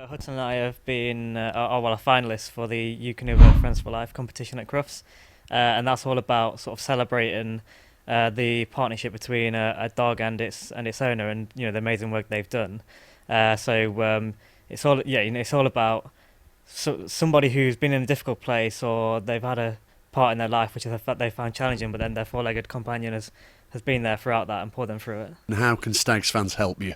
Hudson and I have been are finalists for the Eukanuba Friends for Life competition at Crufts, and that's all about sort of celebrating the partnership between a dog and its owner, and the amazing work they've done. It's all it's all about somebody who's been in a difficult place, or they've had a part in their life which they found challenging, but then their four-legged companion has been there throughout that and pulled them through it. And how can Stags fans help you?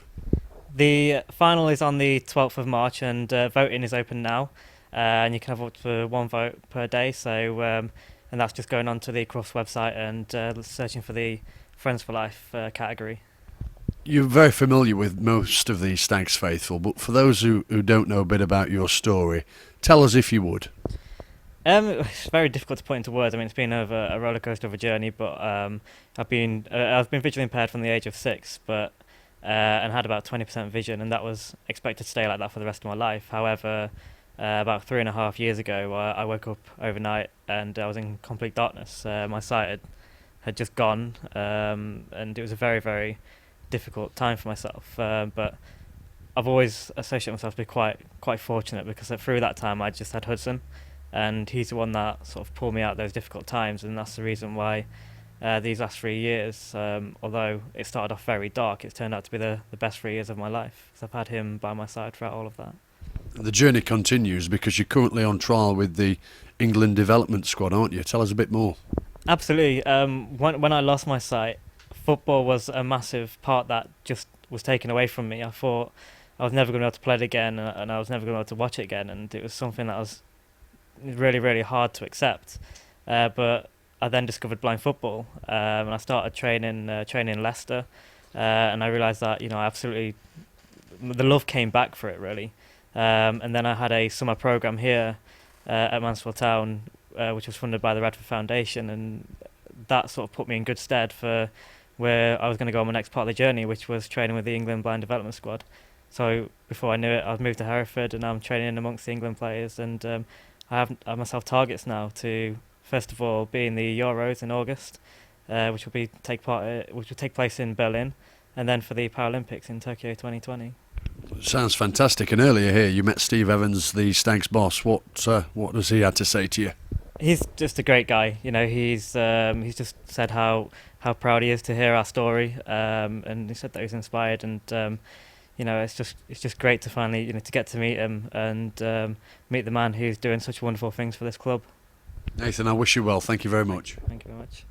The final is on the 12th of March, and voting is open now, and you can have up to one vote per day. And that's just going on to the Crufts website and searching for the Friends for Life category. You're very familiar with most of the Stags faithful, but for those who don't know a bit about your story, tell us if you would. It's very difficult to put into words. I mean, it's been a roller coaster of a journey, but I've been visually impaired from the age of 6, but and had about 20% vision, and that was expected to stay like that for the rest of my life. However, about 3.5 years ago, I woke up overnight and I was in complete darkness. My sight had just gone, and it was a very, very difficult time for myself. But I've always associated myself to be quite fortunate, because through that time I just had Hudson, and he's the one that sort of pulled me out those difficult times, and that's the reason why these last 3 years, although it started off very dark, it's turned out to be the best 3 years of my life, because I've had him by my side throughout all of that. The journey continues because you're currently on trial with the England development squad, aren't you? Tell us a bit more. Absolutely. When I lost my sight, football was a massive part that just was taken away from me. I thought I was never going to be able to play it again, and I was never going to be able to watch it again, and it was something that was really, really hard to accept. But I then discovered blind football, and I started training in Leicester, and I realised that the love came back for it, really. And then I had a summer programme here at Mansfield Town, which was funded by the Radford Foundation, and that sort of put me in good stead for where I was going to go on my next part of the journey, which was training with the England Blind Development Squad. So before I knew it, I was moved to Hereford, and I'm training amongst the England players, and I have myself targets now to, first of all, be in the Euros in August, which will take place in Berlin, and then for the Paralympics in Tokyo 2020. Sounds fantastic. And earlier here you met Steve Evans, the Stags boss. What does he have to say to you? He's just a great guy. he's just said how proud he is to hear our story, and he said that he was inspired, and it's just great to finally to get to meet him and meet the man who's doing such wonderful things for this club. Nathan, I wish you well. Thank you very much. Thank you very much.